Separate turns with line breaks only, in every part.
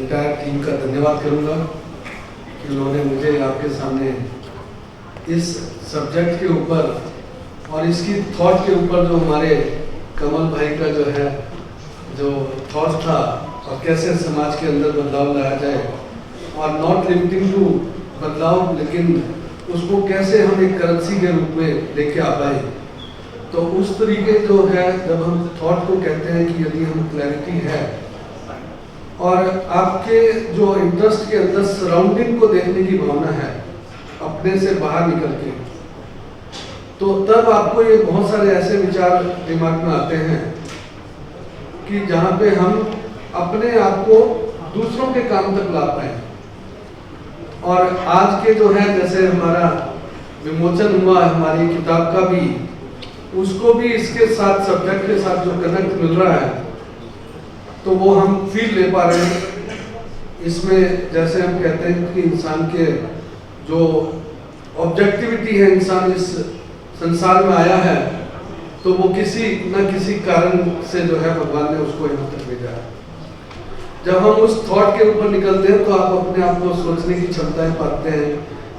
Entire team का धन्यवाद करूंगा कि उन्होंने मुझे आपके सामने इस सब्जेक्ट के ऊपर और इसकी थॉट के ऊपर जो हमारे कमल भाई का जो थॉट था और कैसे समाज के अंदर बदलाव लाया जाए और नॉट लिमिटिंग टू बदलाव, लेकिन उसको कैसे हम एक करेंसी के रूप में लेके आ पाए। तो उस तरीके जो है, जब हम थॉट को कहते हैं कि यदि हम क्लैरिटी है और आपके जो इंटरेस्ट के अंदर सराउंडिंग को देखने की भावना है अपने से बाहर निकल के, तो तब आपको ये बहुत सारे ऐसे विचार दिमाग में आते हैं कि जहाँ पे हम अपने आप को दूसरों के काम तक ला पाए। और आज के जो है, जैसे हमारा विमोचन हुआ हमारी किताब का भी, उसको भी इसके साथ सब्जेक्ट के साथ जो कनेक्ट मिल रहा है तो वो हम फील ले पा रहे हैं। इसमें जैसे हम कहते हैं कि इंसान के जो ऑब्जेक्टिविटी है, इंसान इस संसार में आया है तो वो किसी न किसी कारण से जो है भगवान ने उसको यहाँ तक भेजा है। जब हम उस थॉट के ऊपर निकलते हैं तो आप अपने आप को सोचने की क्षमताएं पाते हैं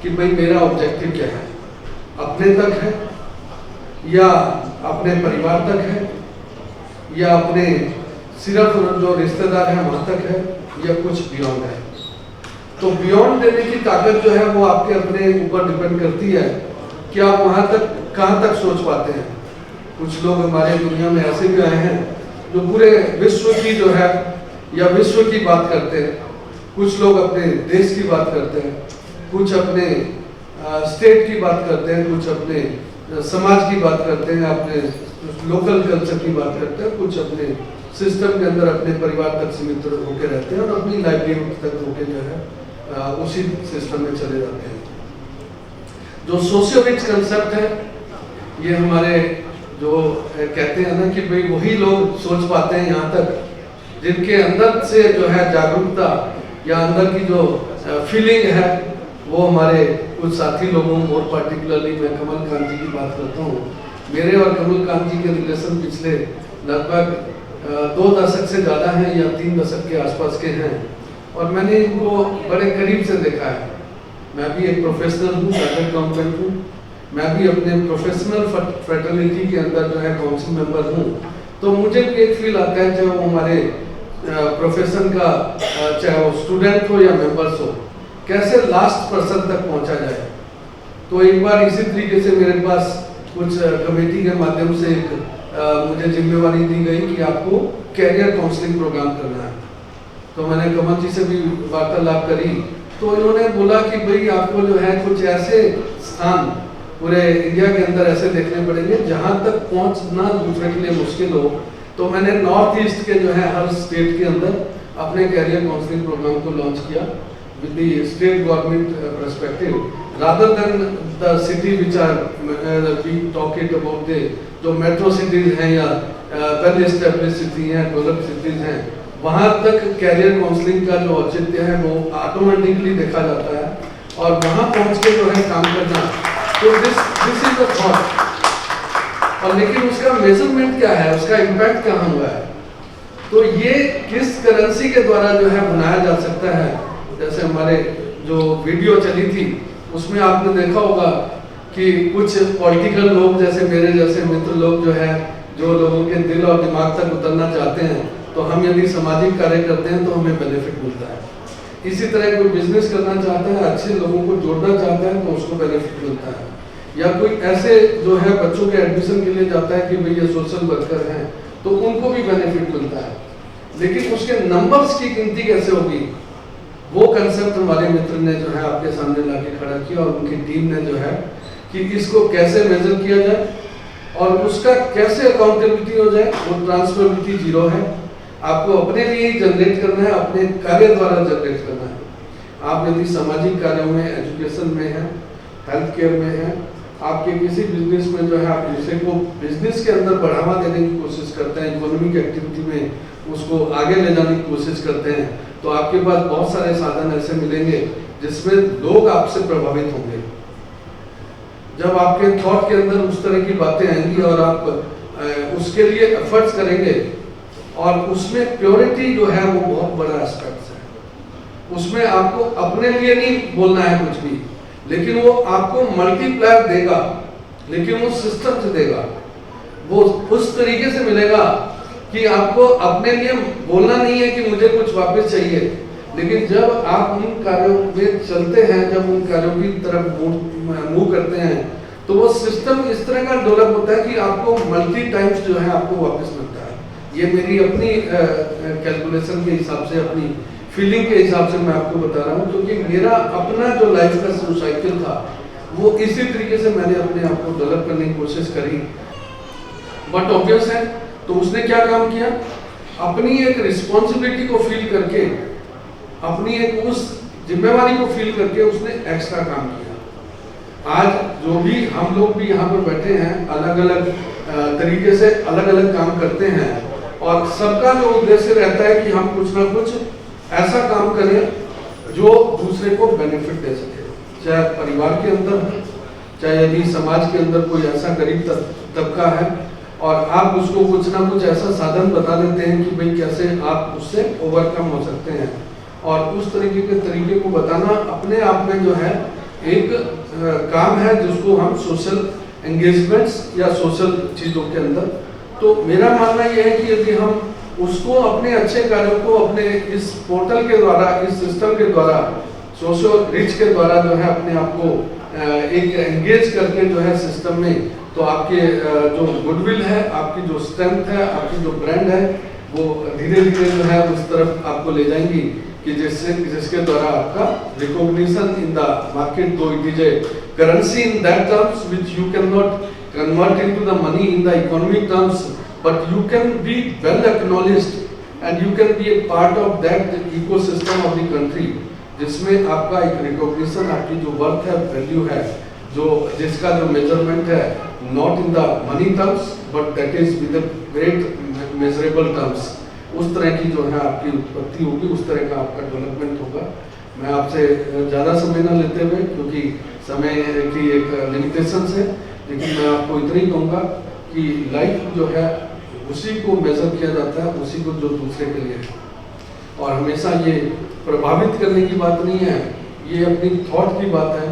कि भाई मेरा ऑब्जेक्टिव क्या है, अपने तक है या अपने परिवार तक है या अपने सिर्फ जो रिश्तेदार हैं वहां तक है या कुछ बियॉन्ड है। तो बियॉन्ड देने की ताकत जो है वो आपके अपने ऊपर डिपेंड करती है कि आप वहां तक कहां तक सोच पाते हैं। कुछ लोग हमारे दुनिया में ऐसे भी आए हैं जो पूरे विश्व की जो है या विश्व की बात करते हैं, कुछ लोग अपने देश की बात करते हैं, कुछ अपने स्टेट की बात करते हैं, कुछ अपने समाज की बात करते हैं, अपने लोकल कल्चर की बात करते हैं, कुछ अपने सिस्टम के अंदर अपने परिवार तक सीमित होकर रहते हैं और अपनी लाइवलीहुड तक होकर जो है उसी सिस्टम में चले जाते हैं। जो सोशियो रिच कंसेप्ट है, ये हमारे जो कहते हैं ना कि भाई वही लोग सोच पाते हैं यहाँ तक जिनके अंदर से जो है जागरूकता या अंदर की जो फीलिंग है वो हमारे कुछ साथी लोगों, और पर्टिकुलरली मैं कमल कांत जी की बात करता हूँ। मेरे और कमल कांत जी के रिलेशन पिछले लगभग 2 दशक से ज़्यादा हैं या 3 दशक के आसपास के हैं और मैंने इनको बड़े करीब से देखा है। मैं भी एक प्रोफेशनल हूँ, चार्टर्ड अकाउंटेंट हूँ, मैं भी अपने प्रोफेशनल फ्रेटर्निटी के अंदर जो है काउंसिल मेंबर हूँ। तो मुझे भी एक फील आता है जब वो हमारे प्रोफेशन का चाहे वो स्टूडेंट हो या मेंबर्स हो, कैसे लास्ट पर्सन तक पहुंचा जाए। तो एक बार इसी तरीके से मेरे पास कुछ कमेटी के माध्यम से मुझे जिम्मेवारी दी गई कि आपको कैरियर काउंसलिंग प्रोग्राम करना है। तो मैंने कमल जी से भी वार्तालाप करी तो इन्होंने बोला कि भाई आपको जो है कुछ ऐसे स्थान पूरे इंडिया के अंदर ऐसे देखने पड़ेंगे जहां तक पहुंचना दूसरे के लिए मुश्किल हो। तो मैंने नॉर्थ ईस्ट के जो है हर स्टेट के अंदर अपने कैरियर काउंसलिंग प्रोग्राम को लॉन्च किया with the state government perspective rather than the city which are we talk it about the जो मेट्रो सिटीज हैं या वेल एस्टेब्लिश सिटी हैं, डेवलप्ड सिटीज हैं, वहाँ तक कैरियर काउंसलिंग का जो औचित्य है वो ऑटोमेटिकली देखा जाता है और वहाँ पहुँच के जो है काम करना। तो दिस इज द थॉट। और लेकिन उसका मेजरमेंट क्या है, उसका इम्पैक्ट कहाँ हुआ है, तो ये किस करेंसी के द्वारा जो है बनाया जा सकता है। जैसे हमारे जो वीडियो चली थी उसमें आपने देखा होगा कि कुछ पॉलिटिकल लोग जैसे मेरे जैसे मित्र लोग जो है, जो लोगों के दिल और दिमाग तक उतरना चाहते हैं, तो हम यदि सामाजिक कार्य करते हैं तो हमें बेनिफिट मिलता है। इसी तरह कोई बिजनेस करना चाहता है, अच्छे लोगों को जोड़ना चाहता है तो उसको बेनिफिट मिलता है। या कोई ऐसे जो है बच्चों के एडमिशन के लिए जाता है कि भाई ये सोशल वर्कर हैं तो उनको भी बेनिफिट मिलता है। लेकिन उसके नंबर्स की गिनती कैसे होगी, वो कंसेप्ट हमारे मित्र ने जो है आपके सामने लाके खड़ा किया और उनकी टीम ने जो है कि इसको कैसे मेजर किया जाए और उसका कैसे अकाउंटेबिलिटी हो जाए। वो ट्रांसफरेबिलिटी जीरो है, आपको अपने लिए ही जनरेट करना है, अपने कार्य द्वारा जनरेट करना है। आप यदि सामाजिक कार्यों में, एजुकेशन में हैं, हेल्थ केयर में हैं, आपके किसी बिजनेस में जो है आप दूसरे को बिजनेस के अंदर बढ़ावा देने की कोशिश करते हैं, इकोनॉमिक एक्टिविटी में उसको आगे ले जाने की कोशिश करते हैं, तो आपके पास बहुत सारे साधन ऐसे मिलेंगे जिसमें लोग आपसे प्रभावित होंगे। जब आपके थॉट के अंदर उस तरह की बातें आएंगी और आप उसके लिए एफर्ट्स करेंगे और उसमें प्योरिटी जो है वो बहुत बड़ा एस्पेक्ट है। उसमें आपको अपने लिए नहीं बोलना है कुछ भी, लेकिन वो आपको मल्टीप्लायर देगा, लेकिन वो सिस्टम से देगा। वो उस तरीके से मिलेगा कि आपको अपने लिए बोलना नहीं है कि मुझे कुछ वापस चाहिए, लेकिन जब आप उन कार्यों में चलते हैं, जब उन कार्यों की तरफ मूव करते हैं, तो वो सिस्टम इस तरह का डेवलप होता है कि आपको मल्टी टाइम्स जो है आपको वापस मिलता है। ये मेरी अपनी कैलकुलेशन के हिसाब से, अपनी फीलिंग के हिसाब से मैं आपको बता रहा हूँ, क्योंकि मेरा अपना जो लाइफ का जो साइकिल था वो इसी तरीके से मैंने अपने आप को डेवलप करने की कोशिश करी। बट ऑब्वियस है, तो उसने क्या काम किया, अपनी एक रिस्पॉन्सिबिलिटी को फील करके, अपनी एक उस जिम्मेवारी को फील करके उसने एक्स्ट्रा काम किया। आज जो भी हम लोग भी यहाँ पर बैठे हैं, अलग अलग तरीके से अलग अलग काम करते हैं, और सबका जो उद्देश्य रहता है कि हम कुछ ना कुछ ऐसा काम करें जो दूसरे को बेनिफिट दे सके, चाहे परिवार के अंदर, चाहे यदि समाज के अंदर कोई ऐसा गरीब तबका है और आप उसको कुछ ना कुछ ऐसा साधन बता देते हैं कि भाई कैसे आप उससे ओवरकम हो सकते हैं, और उस तरीके के तरीके को बताना अपने आप में जो है एक काम है जिसको हम सोशल एंगेजमेंट्स या सोशल चीज़ों के अंदर, तो मेरा मानना यह है कि यदि हम उसको अपने अच्छे कार्यों को अपने इस पोर्टल के द्वारा, इस सिस्टम के द्वारा, सोशल रिच के द्वारा जो है अपने आप को एक एंगेज करके जो है सिस्टम में, तो आपके जो गुडविल है, आपकी जो स्ट्रेंथ है, आपकी जो ब्रांड है, वो धीरे धीरे जो है उस तरफ आपको ले जाएंगी कि जिसके द्वारा आपका रिकॉग्निशन इन द मार्केट, दो it is a currency in that terms which you can not convert into the money in the economic terms, but you can be well acknowledged and you can be A part of that ecosystem of the country, जिसमें आपका एक recognition, आपकी जो worth है, value है, जो जिसका जो मेजरमेंट है not in the money terms but that is with great measurable terms, उस तरह की जो है आपकी उत्पत्ति होगी, उस तरह का आपका डेवलपमेंट होगा। मैं आपसे ज़्यादा समय न लेते हुए, क्योंकि समय की एक लिमिटेशन है, लेकिन मैं आपको इतना ही कहूँगा कि लाइफ जो है उसी को मेजर किया जाता है, उसी को जो दूसरे के लिए है, और हमेशा ये प्रभावित करने की बात नहीं है, ये अपनी थॉट की बात है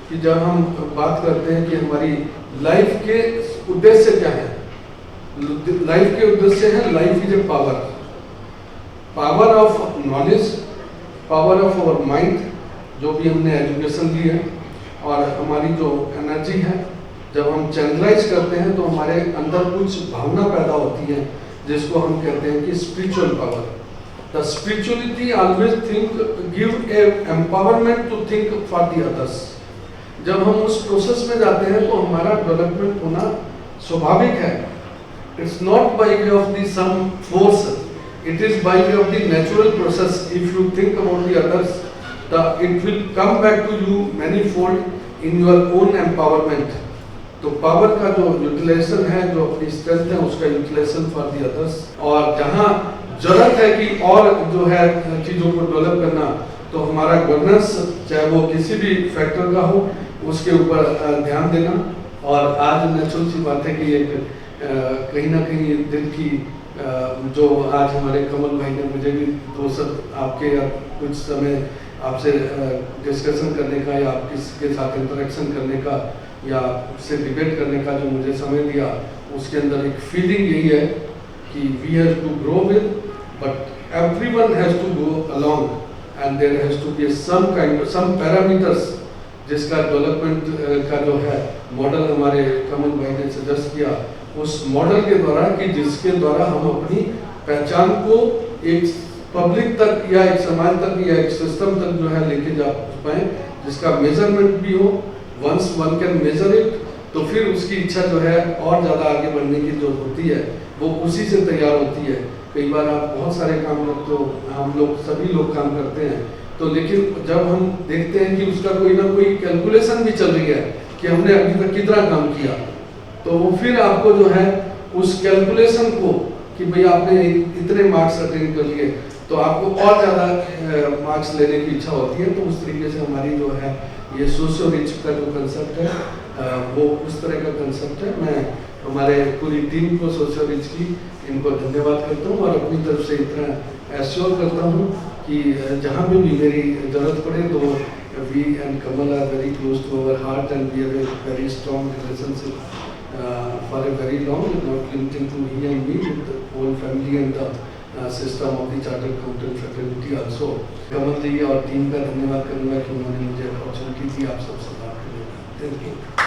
कि जब हम बात करते हैं कि हमारी लाइफ के उद्देश्य क्या है, लाइफ के उद्देश्य है life is a power, power of knowledge, power of our mind, जो भी हमने एजुकेशन ली है, और हमारी जो एनर्जी है, जब हम चैनलाइज करते हैं तो हमारे अंदर कुछ भावना पैदा होती है जिसको हम कहते हैं कि spiritual power. The spirituality always think give a empowerment to think for the others. जब हम उस प्रोसेस में जाते हैं तो हमारा डेवलपमेंट होना स्वाभाविक है। It's not by way of the some force, it is by way of the natural process. If you think about the others, it will come back to you manifold in your own empowerment. तो power का जो utilisation है, जो अपनी strength है, उसका utilisation for the others, और जहाँ जरूरत है कि और जो है चीज़ों को डेवलप करना, तो हमारा गवर्नेंस चाहे वो किसी भी फैक्टर का हो, उसके ऊपर ध्यान देना। और आज नेचुरल सी बात है कि एक कहीं ना कहीं दिल की जो आज हमारे कमल भाई ने मुझे भी दो सब आपके कुछ समय आपसे डिस्कशन करने का, या आप किसके साथ इंटरेक्शन करने का, या उससे डिबेट करने का जो मुझे समय दिया, उसके अंदर एक फीलिंग यही है कि we have to grow with, but everyone has to go along, and there has to be some parameters जिसका डेवलपमेंट का जो है मॉडल हमारे कमल भाई ने सजेस्ट किया, उस मॉडल के द्वारा कि जिसके द्वारा हम अपनी पहचान को एक पब्लिक तक या एक समाज तक या एक सिस्टम तक जो है लेके जा पाए, जिसका मेजरमेंट भी हो। Once one can measure it, तो फिर उसकी इच्छा जो है और ज़्यादा आगे बढ़ने की जो होती है वो उसी से तैयार होती है। कई बार आप बहुत सारे काम तो हम लोग सभी लोग काम करते हैं, तो लेकिन जब हम देखते हैं कि उसका कोई ना कोई कैलकुलेशन भी चल रही है कि हमने अभी तक कितना काम किया, तो वो फिर आपको जो है उस कैलकुलेशन को कि भाई आपने इतने मार्क्स अटेंड कर लिए, तो आपको और ज़्यादा मार्क्स लेने की इच्छा होती है। तो उस तरीके से हमारी जो है ये सोशल रिच का जो कंसेप्ट है वो उस तरह का कंसेप्ट है। मैं हमारे पूरी टीम को सोशल रिच की इनको धन्यवाद करता हूँ, और अपनी तरफ से इतना एश्योर करता हूँ कि जहाँ पे भी मेरी ज़रूरत पड़े तो we and Kamal are very close to our heart and we have a very strong relationship for a very long, not limited to he and me, with the whole family and the system of the chartered accountant fraternity also. Kamal ji और team का धन्यवाद करूँगा कि उन्होंने मुझे opportunity दी आप सबसे बात करने का। Thank you.